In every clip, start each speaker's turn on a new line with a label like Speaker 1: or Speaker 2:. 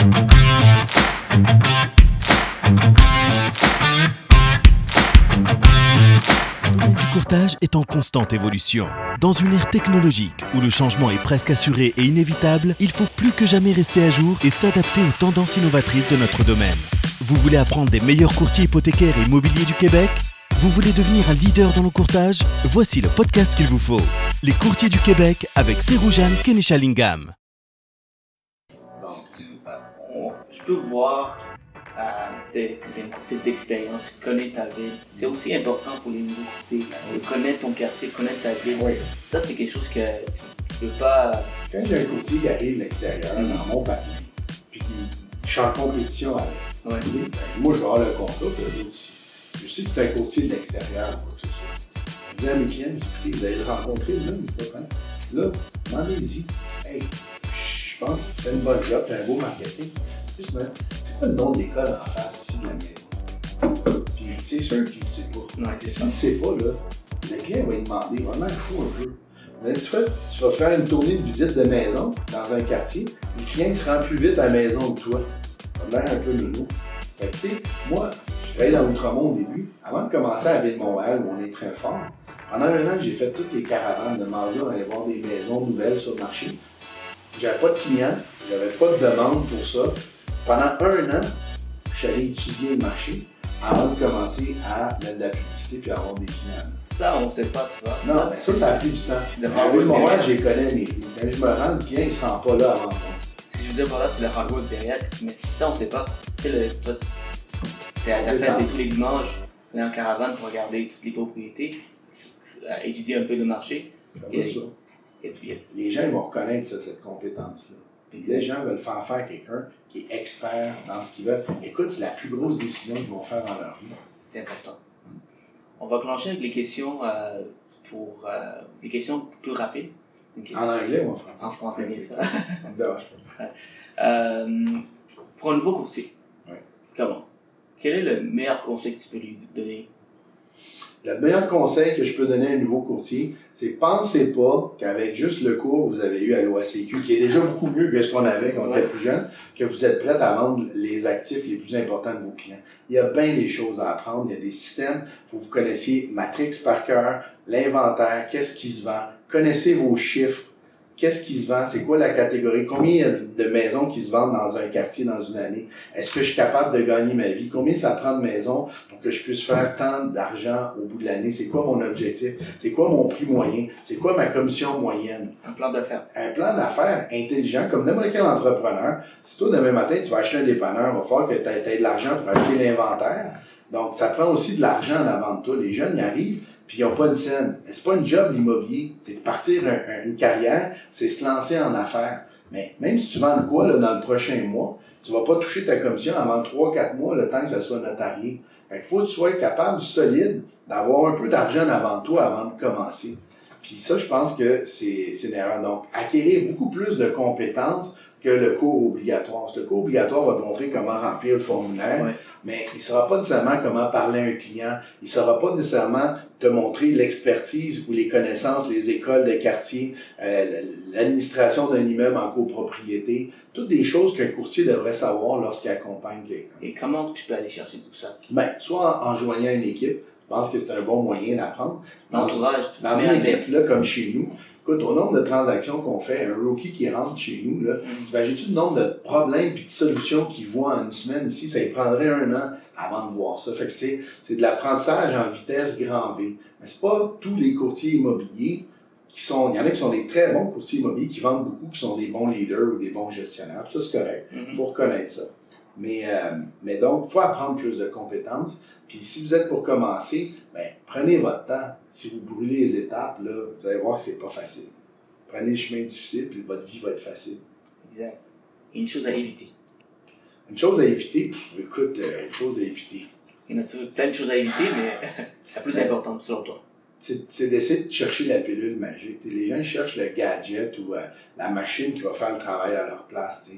Speaker 1: Le domaine du courtage est en constante évolution. Dans une ère technologique où le changement est presque assuré et inévitable, il faut plus que jamais rester à jour et s'adapter aux tendances innovatrices de notre domaine. Vous voulez apprendre des meilleurs courtiers hypothécaires et immobiliers du Québec? Vous voulez devenir un leader dans le courtage? Voici le podcast qu'il vous faut. Les courtiers du Québec avec Seroujane Kenishalingam.
Speaker 2: Je peux voir, tu es un courtier d'expérience, tu connais ta ville. C'est aussi important pour les nouveaux courtiers, de connaître ton quartier, connaître ta ville.
Speaker 3: Oui.
Speaker 2: Ça, c'est quelque chose que tu peux pas...
Speaker 3: Quand j'ai un courtier qui arrive de l'extérieur, dans mon patelin, puis je suis en compétition avec,
Speaker 2: Ouais.
Speaker 3: ben, moi je vais avoir le contrat, puis l'autre aussi. Je sais que c'est un courtier de l'extérieur, quoi que ce soit. Je dis à mes clients, écoutez, vous allez le rencontrer, là, mais c'est pas grave. Là, demandez-y, hey, je pense que tu fais une bonne job, tu as un beau marketing. Juste, c'est quoi le nom de l'école en face ici de la maison? Puis c'est sûr qu'il ne sait pas.
Speaker 2: Ouais, c'est
Speaker 3: S'il ne sait pas, là, le client va lui demander, vraiment fou un peu. Mais tu vas faire une tournée de visite de maison dans un quartier, le client il se rend plus vite à la maison que toi. Ça a l'air un peu nouveau. Fait que, tu sais, moi, je travaillais dans Outremont au début. Avant de commencer à Ville-Montréal, où on est très fort, pendant un an, j'ai fait toutes les caravanes de mardi, on allait voir des maisons nouvelles sur le marché. J'avais pas de clients, j'avais pas de demande pour ça. Pendant un an, je suis allé étudier le marché avant de commencer à mettre de la publicité puis à avoir des clients.
Speaker 2: Ça, on sait pas, tu vois.
Speaker 3: Non, mais ça a pris du temps.
Speaker 2: Le
Speaker 3: À Ville-Montréal,
Speaker 2: hardware
Speaker 3: j'ai connais mes prix. Quand je me rends, le client, il se rend pas là avant moi.
Speaker 2: Ce que je veux dire par là, c'est le hardware derrière que tu mets. Ça, on sait pas. Tu sais, toi, t'as fait tous les dimanches, aller en caravane pour regarder toutes les propriétés, étudier un peu le marché. Et puis,
Speaker 3: Les gens ils vont reconnaître ça, cette compétence-là. Puis les gens veulent faire quelqu'un qui est expert dans ce qu'ils veulent. Écoute, c'est la plus grosse décision qu'ils vont faire dans leur vie.
Speaker 2: c'est important. On va clencher avec les questions les questions plus rapides. Okay.
Speaker 3: En anglais ou en français?
Speaker 2: En français, bien
Speaker 3: okay.
Speaker 2: sûr.
Speaker 3: Ça me dérange pas.
Speaker 2: Pour un nouveau courtier,
Speaker 3: Ouais.
Speaker 2: comment? Quel est le meilleur conseil que tu peux lui donner?
Speaker 3: Le meilleur conseil que je peux donner à un nouveau courtier, c'est pensez pas qu'avec juste le cours que vous avez eu à l'OACQ, qui est déjà beaucoup mieux que ce qu'on avait quand on était plus jeune, que vous êtes prêt à vendre les actifs les plus importants de vos clients. Il y a bien des choses à apprendre, il y a des systèmes, il faut que vous connaissiez Matrix par cœur, l'inventaire, qu'est-ce qui se vend, connaissez vos chiffres, qu'est-ce qui se vend, c'est quoi la catégorie, combien il y a de maisons qui se vendent dans un quartier dans une année, est-ce que je suis capable de gagner ma vie, combien ça prend de maisons pour que je puisse faire tant d'argent au bout de l'année, c'est quoi mon objectif, c'est quoi mon prix moyen, c'est quoi ma commission moyenne.
Speaker 2: Un plan d'affaires.
Speaker 3: Un plan d'affaires intelligent, comme n'importe quel entrepreneur, si toi demain matin tu vas acheter un dépanneur, il va falloir que tu aies de l'argent pour acheter l'inventaire, donc ça prend aussi de l'argent en avant de toi, les jeunes y arrivent, puis ils n'ont pas une scène. C'est pas un job l'immobilier, c'est de partir une carrière, c'est se lancer en affaires. Mais même si tu vends de quoi là, dans le prochain mois, tu vas pas toucher ta commission avant 3-4 mois, le temps que ça soit notarié. Fait qu'il faut que tu sois capable, solide, d'avoir un peu d'argent en avant de toi avant de commencer. Puis ça, je pense que c'est une erreur. Donc, acquérir beaucoup plus de compétences que le cours obligatoire. Parce que le cours obligatoire va te montrer comment remplir le formulaire,
Speaker 2: Ouais.
Speaker 3: mais il ne saura pas nécessairement comment parler à un client. Il ne saura pas nécessairement te montrer l'expertise ou les connaissances, les écoles de quartier, l'administration d'un immeuble en copropriété. Toutes des choses qu'un courtier devrait savoir lorsqu'il accompagne quelqu'un.
Speaker 2: Et comment tu peux aller chercher tout ça?
Speaker 3: Ben, soit en joignant une équipe, je pense que c'est un bon moyen d'apprendre.
Speaker 2: L'entourage,
Speaker 3: Dans une équipe, là, comme chez nous, écoute, au nombre de transactions qu'on fait, un rookie qui rentre chez nous, là, t'imagines-tu le nombre de problèmes et de solutions qu'il voit en une semaine ici? Ça lui prendrait un an avant de voir ça. Fait que c'est de l'apprentissage en vitesse grand V. Mais c'est pas tous les courtiers immobiliers il y en a qui sont des très bons courtiers immobiliers, qui vendent beaucoup, qui sont des bons leaders ou des bons gestionnaires. Ça, c'est correct. Il faut reconnaître ça. Mais donc, il faut apprendre plus de compétences. Puis si vous êtes pour commencer, ben, prenez votre temps. Si vous brûlez les étapes, là, vous allez voir que c'est pas facile. Prenez le chemin difficile, puis votre vie va être facile.
Speaker 2: Exact. Et une chose à éviter.
Speaker 3: Une chose à éviter, écoute, une chose à éviter.
Speaker 2: Il y en a plein de choses à éviter, mais la plus importante, selon toi.
Speaker 3: C'est d'essayer de chercher la pilule magique. T'sais, les gens cherchent le gadget ou la machine qui va faire le travail à leur place.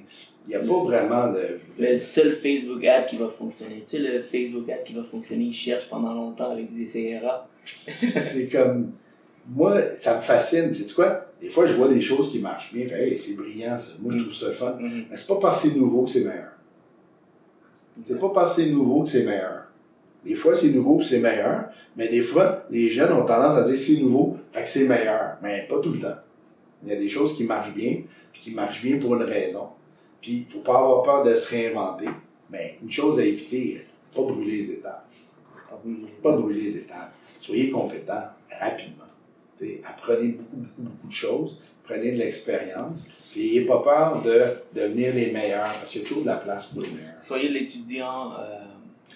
Speaker 3: Il n'y a pas vraiment de...
Speaker 2: Le seul Facebook ad qui va fonctionner. Tu sais, le Facebook ad qui va fonctionner, il cherche pendant longtemps avec des essais erreurs.
Speaker 3: C'est comme... moi, ça me fascine. Tu sais quoi? Des fois, je vois des choses qui marchent bien. Fait, hey, c'est brillant, ça. Moi, je trouve ça le fun. Mais c'est pas parce que c'est nouveau que c'est meilleur. C'est pas parce que c'est nouveau que c'est meilleur. Des fois, c'est nouveau et c'est meilleur. Mais des fois, les jeunes ont tendance à dire c'est nouveau, fait que c'est meilleur. Mais pas tout le temps. Il y a des choses qui marchent bien, puis qui marchent bien pour une raison. Puis, il faut pas avoir peur de se réinventer. Mais une chose à éviter, pas brûler les étapes. Pas brûler les étapes. Soyez compétents rapidement. T'sais, apprenez beaucoup de choses. Prenez de l'expérience. Puis n'ayez pas peur de devenir les meilleurs, parce qu'il y a toujours de la place pour les meilleurs.
Speaker 2: Soyez l'étudiant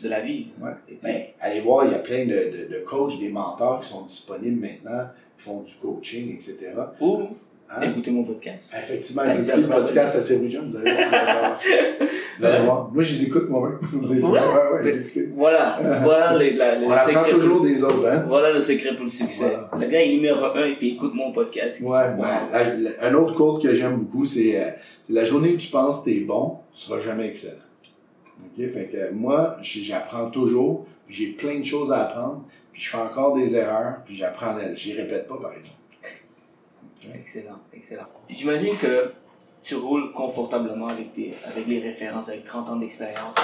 Speaker 2: de la vie.
Speaker 3: Ouais. Ben, allez voir, il y a plein de coachs, des mentors qui sont disponibles maintenant, qui font du coaching, etc.
Speaker 2: Ou écoutez mon podcast.
Speaker 3: Effectivement, écoutez le podcast à Cérugian, vous allez voir. Vous allez voir. Moi, je les écoute moi-même.
Speaker 2: Voilà
Speaker 3: On apprend toujours des autres, hein?
Speaker 2: Voilà le secret pour le succès. Voilà. Le gars, il est numéro 1 et puis il écoute mon podcast.
Speaker 3: Ouais, un autre quote que j'aime beaucoup, c'est la journée où tu penses que t'es bon, tu seras jamais excellent. OK? Fait que moi, j'apprends toujours, puis j'ai plein de choses à apprendre, puis je fais encore des erreurs, puis j'apprends d'elles. Je les répète pas, par exemple.
Speaker 2: Okay. Excellent. J'imagine que tu roules confortablement avec les références, avec 30 ans d'expérience,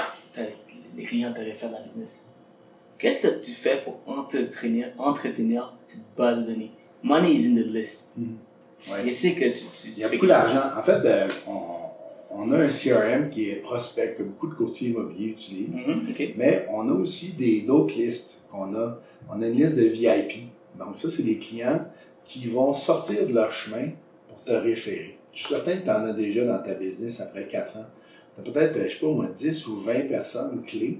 Speaker 2: les clients te réfèrent dans la business. Qu'est-ce que tu fais pour entretenir cette base de données? Money is in the list.
Speaker 3: Ouais.
Speaker 2: Je sais que
Speaker 3: il y a beaucoup d'argent. En fait, on a un CRM qui est prospect, que beaucoup de courtiers immobiliers utilisent.
Speaker 2: Okay.
Speaker 3: Mais on a aussi d'autres listes qu'on a. On a une liste de VIP. Donc ça, c'est des clients qui vont sortir de leur chemin pour te référer. Je suis certain que tu en as déjà dans ta business après 4 ans. Tu as peut-être, je sais pas, au moins 10 ou 20 personnes clés.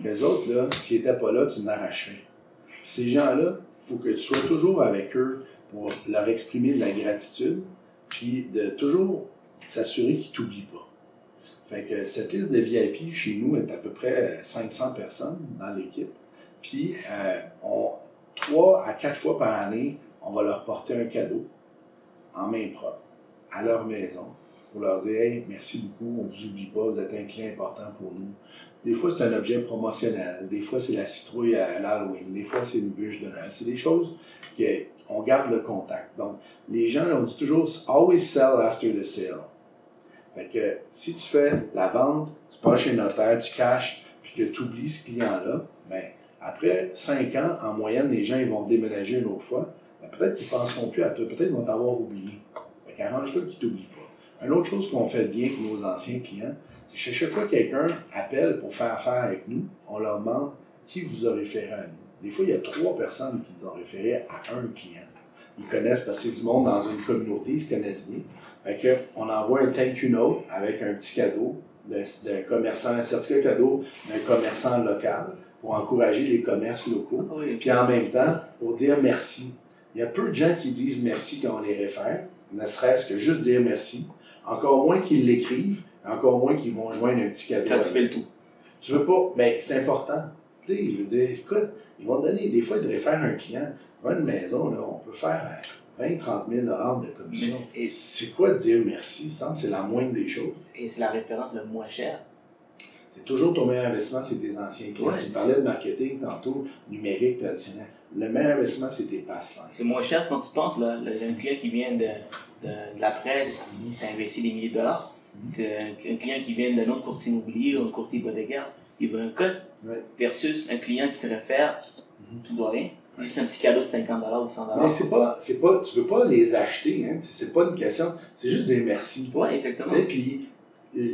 Speaker 3: Qu'eux autres, là, s'ils n'étaient pas là, tu n'arracherais. Ces gens-là, il faut que tu sois toujours avec eux pour leur exprimer de la gratitude, puis de toujours s'assurer qu'ils ne t'oublient pas. Fait que cette liste de VIP chez nous est à peu près 500 personnes dans l'équipe. Puis, 3 à 4 fois par année, on va leur porter un cadeau en main propre à leur maison pour leur dire « Hey, merci beaucoup, on ne vous oublie pas, vous êtes un client important pour nous. » Des fois, c'est un objet promotionnel. Des fois, c'est la citrouille à l'Halloween. Des fois, c'est une bûche de Noël. C'est des choses qu'on garde le contact. Donc, les gens, on dit toujours « Always sell after the sale ». Fait que si tu fais la vente, tu pars chez le notaire, tu caches, puis que tu oublies ce client-là, ben après 5 ans, en moyenne, les gens ils vont déménager une autre fois. Ben, peut-être qu'ils ne penseront plus à toi. Peut-être qu'ils vont t'avoir oublié. Fait qu'arrange-toi qu'ils ne t'oublient pas. Une autre chose qu'on fait bien avec nos anciens clients, c'est que chaque fois que quelqu'un appelle pour faire affaire avec nous, on leur demande qui vous a référé à nous. Des fois, il y a 3 personnes qui nous ont référé à un client. Ils connaissent parce que c'est du monde dans une communauté, ils se connaissent bien. Fait que, on envoie un thank you note avec un petit cadeau d'un commerçant, un certificat cadeau d'un commerçant local pour encourager les commerces locaux.
Speaker 2: Oui.
Speaker 3: Puis en même temps, pour dire merci. Il y a peu de gens qui disent merci quand on les réfère, ne serait-ce que juste dire merci. Encore moins qu'ils l'écrivent, encore moins qu'ils vont joindre un petit cadeau.
Speaker 2: Quand tu fais le tout.
Speaker 3: Tu veux pas, mais c'est important. Tu sais, je veux dire, écoute, ils vont donner, des fois, ils te réfèrent un client. Dans une maison, là, on peut faire 20 30 000 $ de commission. C'est quoi de dire merci? Ça semble que c'est la moindre des choses.
Speaker 2: Et c'est la référence la moins chère.
Speaker 3: C'est toujours ton meilleur investissement, c'est tes anciens clients.
Speaker 2: Ouais,
Speaker 3: tu parlais de marketing tantôt, numérique, traditionnel. Le meilleur investissement, c'est tes patients.
Speaker 2: C'est moins cher quand tu penses, là. Un client qui vient de la presse, tu as investi des milliers de dollars. Un client qui vient d'un autre courtier immobilier ou un courtier hypothécaire, il veut un code.
Speaker 3: Ouais.
Speaker 2: Versus un client qui te réfère, tu dois rien. Juste un petit cadeau de 50 $ ou 100 $.
Speaker 3: Mais c'est pas, tu veux pas les acheter, hein. C'est pas une question, c'est juste dire merci.
Speaker 2: Oui, exactement.
Speaker 3: Puis,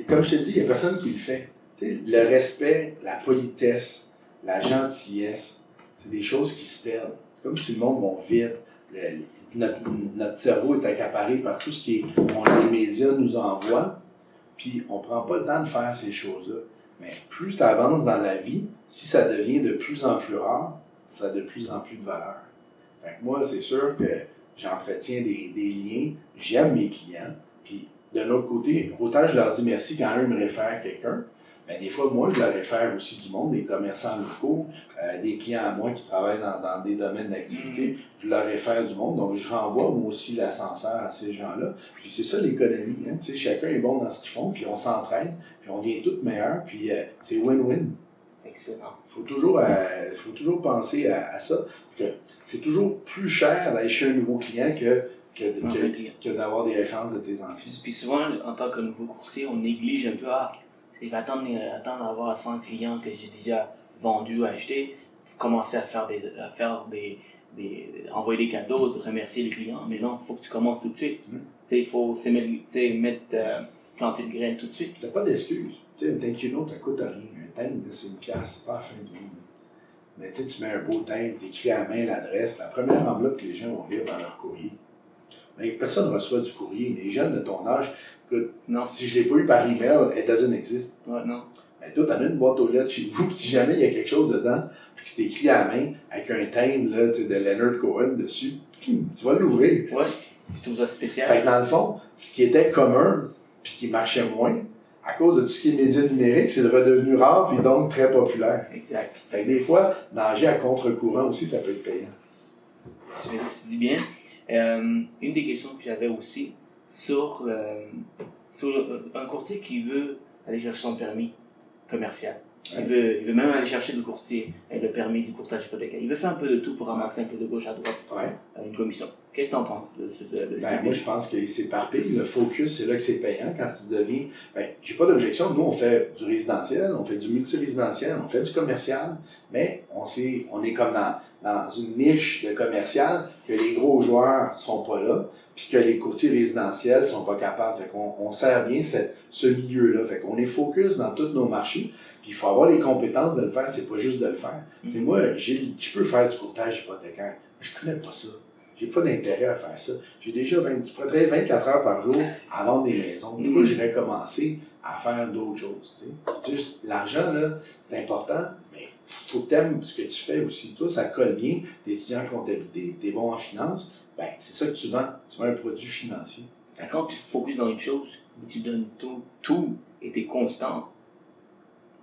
Speaker 3: comme je te dis, il y a personne qui le fait. T'sais, le respect, la politesse, la gentillesse, c'est des choses qui se perdent. C'est comme si le monde va vite. Notre cerveau est accaparé par tout ce qui est, les médias nous envoient, puis on prend pas le temps de faire ces choses-là. Mais plus tu avances dans la vie, si ça devient de plus en plus rare, ça a de plus en plus de valeur. Fait que moi, c'est sûr que j'entretiens des liens, j'aime mes clients, puis d'un autre côté, autant je leur dis merci quand eux me réfèrent quelqu'un, mais des fois, moi, je leur réfère aussi du monde, des commerçants locaux, des clients à moi qui travaillent dans des domaines d'activité, je leur réfère du monde, donc je renvoie moi aussi l'ascenseur à ces gens-là. Puis c'est ça l'économie, hein, tu sais, chacun est bon dans ce qu'ils font, puis on s'entraîne, puis on devient tous meilleurs, puis c'est win-win.
Speaker 2: Excellent.
Speaker 3: Faut toujours penser à ça. Que c'est toujours plus cher d'aller chez un nouveau client que d'avoir des références de tes anciens.
Speaker 2: Puis souvent, en tant que nouveau courtier, on néglige un peu, il va attendre d'avoir 100 clients que j'ai déjà vendus ou achetés pour commencer à faire envoyer des cadeaux, de remercier les clients. Mais non, il faut que tu commences tout de suite. Il faut planter de graines tout de suite.
Speaker 3: T'as pas d'excuses. Un thank you note, ça coûte rien. Un thème, c'est une pièce, c'est pas la fin du monde. Mais tu mets un beau thème, t'écris à la main l'adresse, la première enveloppe que les gens vont lire dans leur courrier. Mais personne ne reçoit du courrier. Les jeunes de ton âge, écoute, si je ne l'ai pas eu par email, it doesn't exist.
Speaker 2: Ouais, non.
Speaker 3: Mais toi, t'en as une boîte aux lettres chez vous, si jamais il y a quelque chose dedans, puis que c'est écrit à la main, avec un thème là, de Leonard Cohen dessus, tu vas l'ouvrir.
Speaker 2: Ouais, je trouve ça spécial.
Speaker 3: Fait que dans le fond, ce qui était commun, puis qui marchait moins, à cause de tout ce qui est médias numériques, c'est redevenu rare, puis donc très populaire.
Speaker 2: Exact.
Speaker 3: Fait que des fois, nager à contre-courant aussi, ça peut être payant.
Speaker 2: Tu dis bien. Une des questions que j'avais aussi sur un courtier qui veut aller chercher son permis commercial. Il veut même aller chercher le courtier, le permis du courtage hypothécaire. Il veut faire un peu de tout pour ramasser un peu de gauche à droite une commission. Qu'est-ce que tu en penses de cette idée?
Speaker 3: Moi, je pense qu'il s'éparpille. Le focus, c'est là que c'est payant quand tu deviens. J'ai pas d'objection. Nous, on fait du résidentiel, on fait du multirésidentiel, on fait du commercial, mais on est comme dans une niche de commercial que les gros joueurs sont pas là, puis que les courtiers résidentiels sont pas capables. Fait qu'on sert bien ce milieu-là. Fait qu'on est focus dans tous nos marchés. Puis il faut avoir les compétences de le faire, c'est pas juste de le faire. Moi, je peux faire du courtage hypothécaire, mais je connais pas ça. J'ai pas d'intérêt à faire ça. J'ai déjà je pourrais travailler 24 heures par jour à vendre des maisons. Pourquoi j'irais commencer à faire d'autres choses? Juste, l'argent, là, c'est important, mais il faut que tu aimes ce que tu fais aussi. Toi, ça colle bien, t'es étudiant en comptabilité, t'es bon en finance, c'est ça que tu vends. Tu vends un produit financier.
Speaker 2: Quand tu focuses dans une chose, tu donnes tout et t'es constant,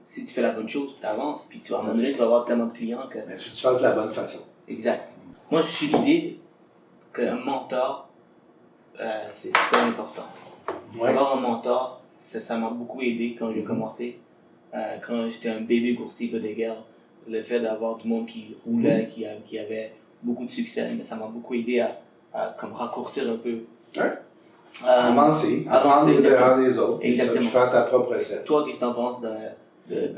Speaker 2: si tu fais la bonne chose, tu avances, puis à un moment donné, tu vas avoir tellement de clients que...
Speaker 3: Mais tu le fasses de la bonne façon.
Speaker 2: Exact. Moi, je suis l'idée qu'un mentor, c'est super important. Avoir un mentor, ça m'a beaucoup aidé quand j'ai commencé. Quand j'étais un bébé courtier hypothécaire, le fait d'avoir du monde qui roulait, qui avait beaucoup de succès, mais ça m'a beaucoup aidé à comme raccourcir un peu.
Speaker 3: Avancer, apprendre les erreurs des autres,
Speaker 2: exactement.
Speaker 3: Et faire ta propre recette.
Speaker 2: Toi, qu'est-ce que tu en penses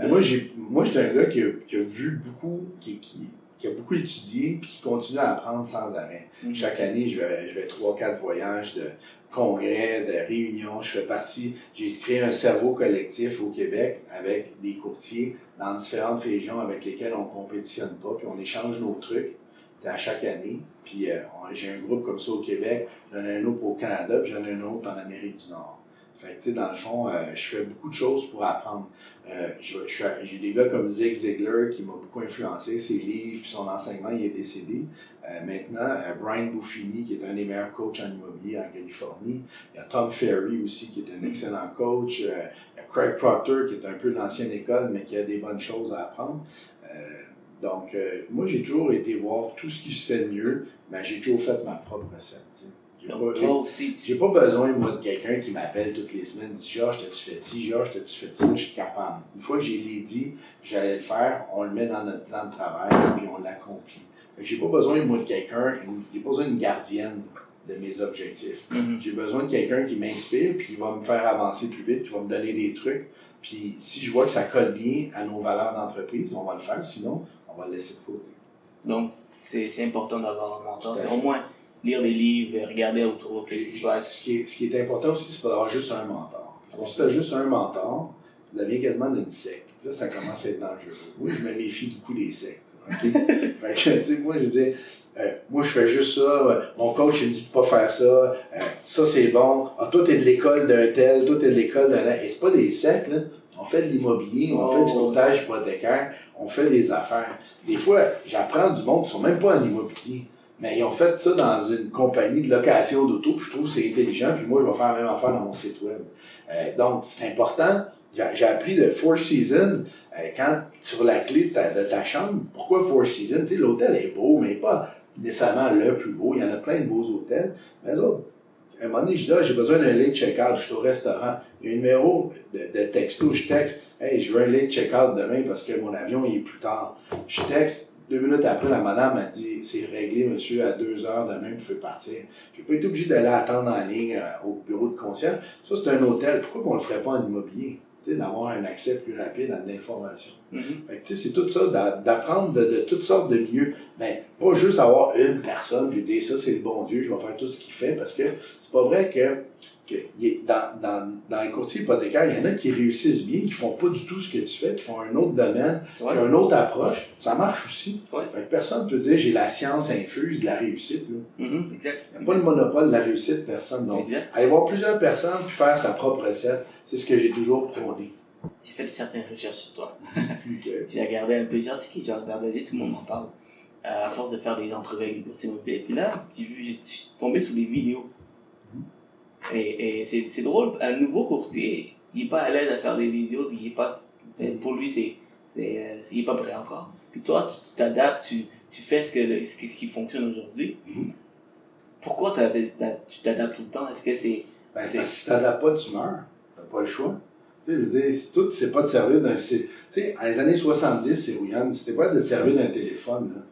Speaker 3: Moi, j'étais un gars qui a vu beaucoup, qui a beaucoup étudié puis qui continue à apprendre sans arrêt. Chaque année, je vais 3-4 voyages de congrès, de réunions. J'ai créé un cerveau collectif au Québec avec des courtiers dans différentes régions avec lesquelles on compétitionne pas, puis on échange nos trucs à chaque année. Puis j'ai un groupe comme ça au Québec, j'en ai un autre au Canada, puis j'en ai un autre en Amérique du Nord. Fait que, tu sais, dans le fond, je fais beaucoup de choses pour apprendre. J'ai des gars comme Zig Ziglar qui m'ont beaucoup influencé. Ses livres, son enseignement, il est décédé. Maintenant, Brian Buffini, qui est un des meilleurs coachs en immobilier en Californie. Il y a Tom Ferry aussi, qui est un excellent coach. Il y a Craig Proctor, qui est un peu de l'ancienne école, mais qui a des bonnes choses à apprendre. Donc, moi, j'ai toujours été voir tout ce qui se fait de mieux, mais j'ai toujours fait ma propre recette. J'ai pas besoin, moi, de quelqu'un qui m'appelle toutes les semaines, dit Georges, t'as-tu fait ci, Georges, t'as-tu fait ça, je suis capable. Une fois que j'ai dit, j'allais le faire, on le met dans notre plan de travail, puis on l'accomplit. J'ai pas besoin, moi, de quelqu'un, j'ai pas besoin d'une gardienne de mes objectifs. J'ai besoin de quelqu'un qui m'inspire, puis qui va me faire avancer plus vite, qui va me donner des trucs. Puis si je vois que ça colle bien à nos valeurs d'entreprise, on va le faire, sinon, on va le laisser de côté.
Speaker 2: Donc, c'est important d'avoir un mentor. C'est au moins lire des livres, regarder autour, qu'est-ce qui se passe.
Speaker 3: Ce qui est important aussi, c'est pas d'avoir juste un mentor. Si tu as juste un mentor, tu deviens quasiment d'une secte. Là, ça commence à être dangereux. Oui, je me méfie beaucoup des sectes. Okay? Fait que, tu sais, moi, je dis, moi, je fais juste ça. Mon coach, il me dit de pas faire ça. Ça, c'est bon. Ah, toi, t'es de l'école d'un tel. Toi, t'es de l'école d'un tel. Et c'est pas des sectes, là. On fait de l'immobilier, on fait du courtage hypothécaire, on fait des affaires. Des fois, j'apprends du monde qui sont même pas en immobilier. Mais ils ont fait ça dans une compagnie de location d'auto, puis je trouve que c'est intelligent, puis moi, je vais faire la même affaire dans mon site web. Donc, c'est important. J'ai appris de Four Seasons, quand sur la clé de ta chambre, pourquoi Four Seasons? Tu sais, l'hôtel est beau, mais pas nécessairement le plus beau. Il y en a plein de beaux hôtels. Mais eux autres, à un moment donné, je dis, j'ai besoin d'un late check-out, je suis au restaurant. Il y a un numéro de texto, je texte, hey, je veux un late check-out demain parce que mon avion il est plus tard. Je texte, 2 minutes après, la madame m'a dit, c'est réglé, monsieur, à 2h demain, vous pouvez partir. J'ai pas été obligé d'aller attendre en ligne au bureau de concierge. Ça, c'est un hôtel. Pourquoi on le ferait pas en immobilier? Tu sais, d'avoir un accès plus rapide à de l'information. Fait que, tu sais, c'est tout ça, d'apprendre de toutes sortes de milieux. Mais pas juste avoir une personne puis dire ça, c'est le bon Dieu, je vais faire tout ce qu'il fait, parce que c'est pas vrai que dans les courtiers hypothécaires, il y en a qui réussissent bien, qui font pas du tout ce que tu fais, qui font un autre domaine, qui ont une autre approche. Ça marche aussi. Fait que personne ne peut dire j'ai la science infuse de la réussite.
Speaker 2: Exact.
Speaker 3: Il n'y a pas le monopole de la réussite, personne. Donc, aller voir plusieurs personnes puis faire sa propre recette, c'est ce que j'ai toujours prôné.
Speaker 2: J'ai fait certaines recherches sur toi.
Speaker 3: Okay.
Speaker 2: J'ai regardé un peu, j'ai regardé, tout le monde m'en parle. À force de faire des entrevues avec des courtiers immobiliers. Puis là, je suis tombé sur des vidéos. Et c'est drôle, un nouveau courtier, il n'est pas à l'aise à faire des vidéos, puis il est pas, pour lui, il est pas prêt encore. Puis toi, tu t'adaptes, tu fais ce qui fonctionne aujourd'hui. Pourquoi tu t'adaptes tout le temps? Est-ce que c'est...
Speaker 3: Parce que si tu t'adaptes pas, tu meurs. Tu n'as pas le choix. Tu sais, je veux dire, si toi, tu sais pas te servir d'un... Tu sais, dans les années 70, c'est William, si t'es pas de te servir d'un téléphone, là,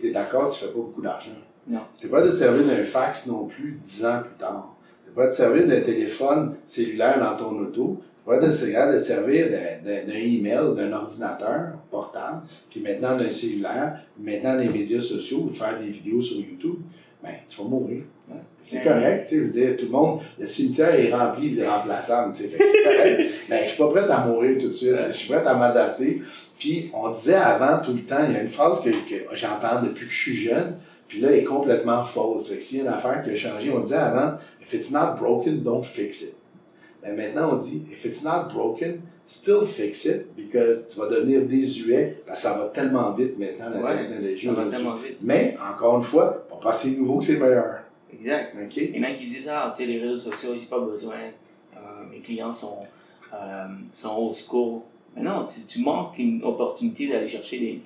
Speaker 3: t'es d'accord, tu fais pas beaucoup d'argent.
Speaker 2: Non.
Speaker 3: Si t'es pas de te servir d'un fax non plus 10 ans plus tard. Tu vas te servir d'un téléphone cellulaire dans ton auto, tu vas te servir d'un email, d'un ordinateur portable, puis maintenant d'un cellulaire, maintenant des médias sociaux, de faire des vidéos sur YouTube, ben, tu vas mourir. Ouais. C'est correct, tu sais, je veux dire, tout le monde, le cimetière est rempli d'irremplaçables, tu sais, fait que c'est correct. Ben, je suis pas prêt à mourir tout de suite, je suis prêt à m'adapter. Puis, on disait avant, tout le temps, il y a une phrase que j'entends depuis que je suis jeune, puis là, elle est complètement fausse. Fait que s'il y a une affaire qui a changé, on disait avant, if it's not broken, don't fix it. Mais maintenant, on dit, if it's not broken, still fix it, because tu vas devenir désuet, parce que ça va tellement vite maintenant, la technologie.
Speaker 2: Ça va tellement vite.
Speaker 3: Mais, encore une fois, pas passer nouveau que c'est meilleur.
Speaker 2: Exact.
Speaker 3: Okay?
Speaker 2: Il y en a qui disent, tu sais, les réseaux sociaux, j'ai pas besoin, mes clients sont old school. Mais non, tu manques une opportunité d'aller chercher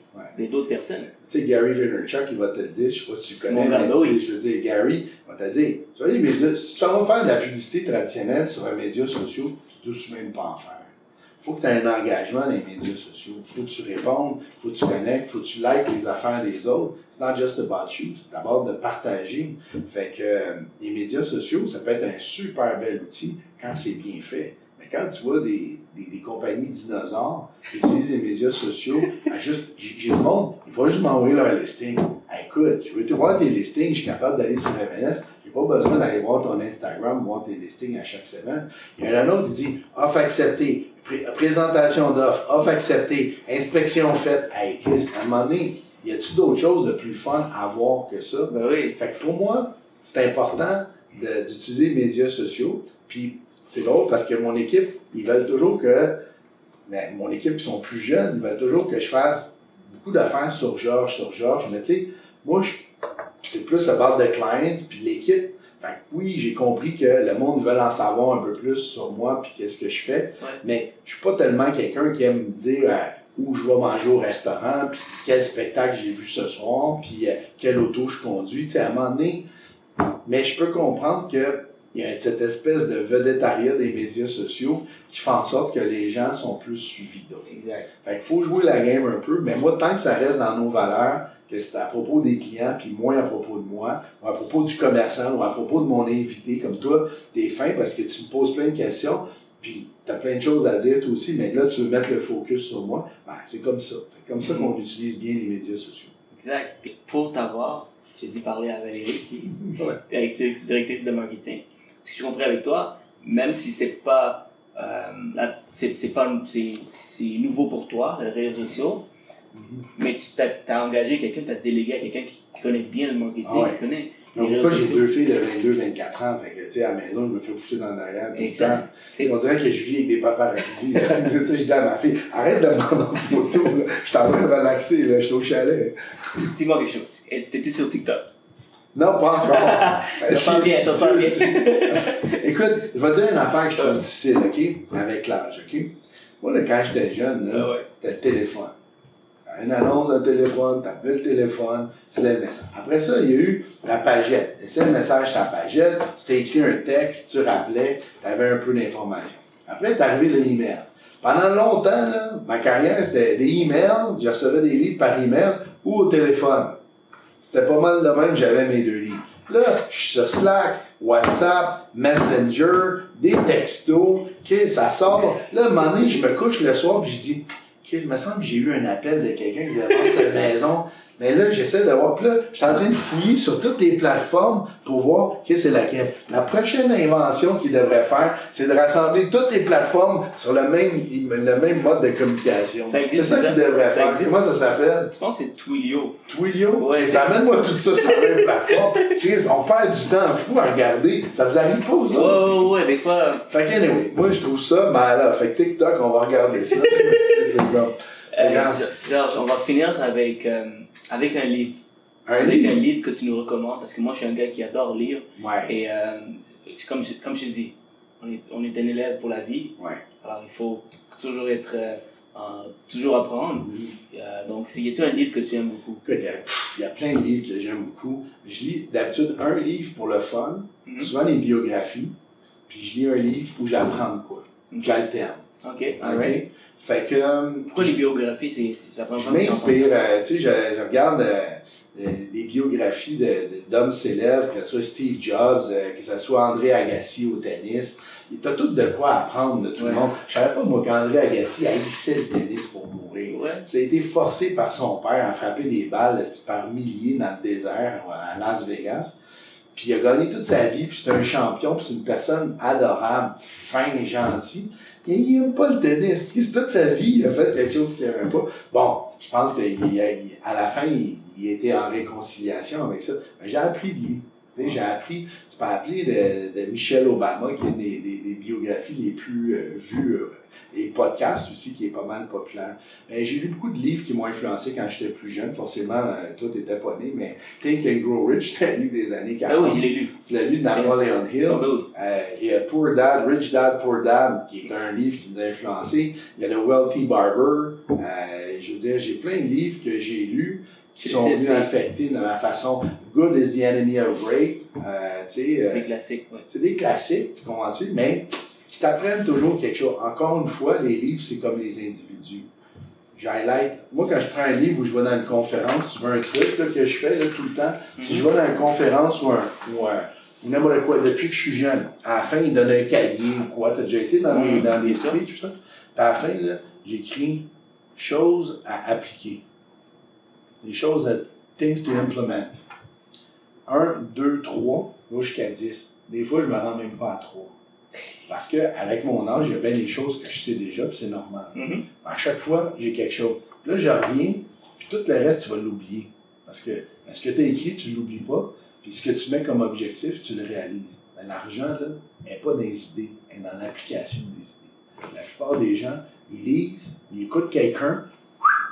Speaker 2: d'autres personnes.
Speaker 3: Tu sais, Gary Vaynerchuk, il va te le dire, je sais pas si tu connais,
Speaker 2: mais
Speaker 3: je veux dire, Gary va te dire, tu vois, les médias, si tu vas faire de la publicité traditionnelle sur un média social, tu ne dois même pas en faire. Faut que tu aies un engagement dans les médias sociaux. Faut que tu répondes, faut que tu connectes, faut que tu likes les affaires des autres. It's not just about you, c'est d'abord de partager. Fait que les médias sociaux, ça peut être un super bel outil quand c'est bien fait. Quand tu vois des compagnies dinosaures qui utilisent les médias sociaux, j'ai le monde, il faut juste m'envoyer leur listing. Écoute, je veux te voir tes listings, je suis capable d'aller sur MLS, j'ai pas besoin d'aller voir ton Instagram, voir tes listings à chaque semaine. Il y en a un autre qui dit offre acceptée, présentation d'offre, offre acceptée, inspection faite. Hey Chris, à un moment donné, y a-tu d'autres choses de plus fun à voir que ça?
Speaker 2: Ben oui.
Speaker 3: Fait que pour moi, c'est important d'utiliser les médias sociaux, puis c'est drôle parce que mon équipe, ils veulent toujours mais mon équipe qui sont plus jeunes, ils veulent toujours que je fasse beaucoup d'affaires sur Georges, mais tu sais, moi, c'est plus la barre de clients, puis l'équipe. Fait que oui, j'ai compris que le monde veut en savoir un peu plus sur moi, puis qu'est-ce que je fais, mais je suis pas tellement quelqu'un qui aime me dire où je vais manger au restaurant, puis quel spectacle j'ai vu ce soir, puis quelle auto je conduis, tu sais, à un moment donné. Mais je peux comprendre que il y a cette espèce de vedettariat des médias sociaux qui fait en sorte que les gens sont plus suivis d'autres.
Speaker 2: Exact.
Speaker 3: Fait qu'il faut jouer la game un peu, mais moi, tant que ça reste dans nos valeurs, que c'est à propos des clients, puis moins à propos de moi, ou à propos du commerçant, ou à propos de mon invité, comme toi, t'es fin parce que tu me poses plein de questions, puis t'as plein de choses à dire toi aussi, mais là, tu veux mettre le focus sur moi, ben, c'est comme ça. C'est comme ça qu'on utilise bien les médias sociaux.
Speaker 2: Exact. Puis pour t'avoir, j'ai dû parler à Valérie, directrice de marketing. Ce que je comprends avec toi, même si c'est pas, c'est nouveau pour toi, les réseaux sociaux, mais tu t'as engagé quelqu'un, tu as délégué à quelqu'un qui connaît bien le marketing, qui connaît les réseaux sociaux.
Speaker 3: J'ai 2 filles de 22-24 ans, fait que, tu sais, à la maison, je me fais pousser dans l'arrière tout le temps. On dirait que je vis avec des paparazzis. C'est ça, je dis à ma fille, arrête de me prendre en photo, là. Je suis en train de relaxer, là, je suis au chalet.
Speaker 2: Dis-moi quelque chose. T'es-tu sur TikTok?
Speaker 3: Non, pas encore.
Speaker 2: Ça sent bien.
Speaker 3: Écoute, je vais te dire une affaire que je trouve difficile, OK? Avec l'âge, OK? Moi, là, quand j'étais jeune, là, t'as le téléphone. T'as une annonce d'un téléphone, t'appelles le téléphone, c'est le message. Après ça, il y a eu la pagette. C'est le message sur la pagette, c'était écrit un texte, tu rappelais, t'avais un peu d'informations. Après est arrivé le email. Pendant longtemps, là, ma carrière, c'était des emails, je recevais des livres par email ou au téléphone. C'était pas mal de même, j'avais mes 2 livres. Là, je suis sur Slack, WhatsApp, Messenger, des textos, ça sort. Là, à un moment donné, je me couche le soir et je dis, il me semble que j'ai eu un appel de quelqu'un qui voulait vendre cette maison. Mais là, j'essaie d'avoir. Puis là, je suis en train de fouiller sur toutes les plateformes pour voir c'est laquelle. La prochaine invention qu'il devrait faire, c'est de rassembler toutes les plateformes sur le même mode de communication. C'est ça qu'il devrait faire. Comment ça s'appelle?
Speaker 2: Je pense que c'est Twilio.
Speaker 3: Twilio?
Speaker 2: Ouais.
Speaker 3: Ça amène-moi tout ça sur la même plateforme. Chris, on perd du temps fou à regarder. Ça vous arrive pas, vous autres?
Speaker 2: Ouais, des fois.
Speaker 3: Fait que, anyway, moi, je trouve ça malade. Fait que TikTok, on va regarder ça. C'est bon.
Speaker 2: Georges, on va finir avec un livre. Un livre que tu nous recommandes, parce que moi je suis un gars qui adore lire.
Speaker 3: Ouais.
Speaker 2: Et comme je te dis, on est un élève pour la vie.
Speaker 3: Ouais.
Speaker 2: Alors il faut toujours être toujours apprendre. Donc y a-t-il un livre que tu aimes beaucoup?
Speaker 3: Écoute, il y a plein de livres que j'aime beaucoup. Je lis d'habitude un livre pour le fun, souvent les biographies, puis je lis un livre où j'apprends de quoi. J'alterne.
Speaker 2: OK. Right.
Speaker 3: Fait que...
Speaker 2: Pourquoi les biographies, c'est la première
Speaker 3: fois que m'inspire, tu sais, je regarde des biographies d'hommes célèbres, que ce soit Steve Jobs, que ce soit André Agassi au tennis. T'as tout de quoi apprendre de tout le monde. Je savais pas, moi, qu'André Agassi haïssait le tennis pour mourir.
Speaker 2: Ouais.
Speaker 3: Ça a été forcé par son père à frapper des balles par milliers dans le désert à Las Vegas. Puis il a gagné toute sa vie, puis c'est un champion, puis c'est une personne adorable, fin et gentille. Il n'aime pas le tennis. Toute sa vie, il a fait quelque chose qu'il n'aimait pas. Bon, je pense qu'à la fin, il était en réconciliation avec ça. Mais j'ai appris de lui. Tu sais, j'ai appris, tu peux appeler de Michelle Obama, qui est des biographies les plus vues, et podcasts aussi, qui est pas mal populaire. Mais j'ai lu beaucoup de livres qui m'ont influencé quand j'étais plus jeune. Forcément, toi, t'étais pas né, mais Think and Grow Rich, c'était un livre des années 40.
Speaker 2: Ah oui, je l'ai lu.
Speaker 3: Tu l'as lu de Napoleon Hill. Il y a Poor Dad, Rich Dad, Poor Dad, qui est un livre qui nous a influencé. Il y a le Wealthy Barber. Je veux dire, j'ai plein de livres que j'ai lus qui sont venus affecter de ma façon. Good is the enemy of great.
Speaker 2: C'est des classiques. Ouais.
Speaker 3: C'est des classiques, tu comprends-tu? Mais qui t'apprennent toujours quelque chose. Encore une fois, les livres, c'est comme les individus. J'highlight. Moi, quand je prends un livre ou je vais dans une conférence, tu vois un truc là, que je fais là, tout le temps. Si je vais dans une conférence ou n'importe quoi, depuis que je suis jeune, à la fin, ils donnent un cahier ou quoi. T'as déjà été dans des speeches, tout ça? Puis à la fin, là, j'écris choses à appliquer. Des choses things to implement. 1, 2, 3, là, jusqu'à 10. Des fois, je me rends même pas à 3. Parce que avec mon âge, il y a bien des choses que je sais déjà, puis c'est normal. À chaque fois, j'ai quelque chose. Là, je reviens, puis tout le reste, tu vas l'oublier. Parce que ce que tu as écrit, tu ne l'oublies pas, puis ce que tu mets comme objectif, tu le réalises. Mais l'argent, là, n'est pas dans les idées, elle est dans l'application des idées. La plupart des gens, ils lisent, ils écoutent quelqu'un,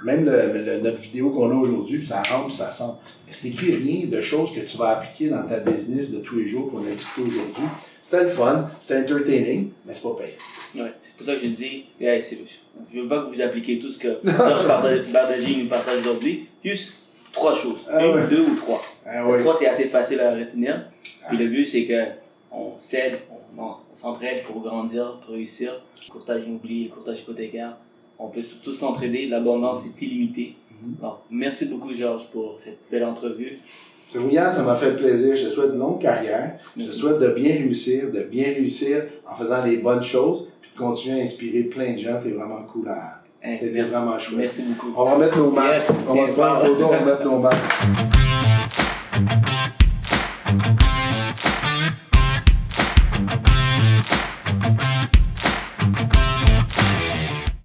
Speaker 3: même notre vidéo qu'on a aujourd'hui, puis ça rentre, puis ça sort. Mais c'est écrit rien de choses que tu vas appliquer dans ta business de tous les jours qu'on a discuté aujourd'hui. C'était le fun, c'est entertaining, mais c'est pas payant.
Speaker 2: Ouais, c'est pour ça que je dis, je veux pas que vous appliquiez tout ce que Georges Bardaghi nous partage aujourd'hui. Juste 3 choses. 1, 2 ou 3. 3, c'est assez facile à retenir. Puis le but, c'est que on s'aide, on s'entraide pour grandir, pour réussir. Le courtage immobilier, le courtage hypothécaire. On peut tous s'entraider, l'abondance est illimitée. Alors, merci beaucoup, Georges, pour cette belle entrevue.
Speaker 3: C'est Yann, ça m'a fait plaisir. Je te souhaite une longue carrière. Merci. Je te souhaite de bien réussir en faisant les bonnes choses, puis de continuer à inspirer plein de gens. T'es vraiment cool à... T'es vraiment chouette.
Speaker 2: Merci beaucoup.
Speaker 3: On va mettre nos masques. On va se prendre une photo, on va mettre nos masques.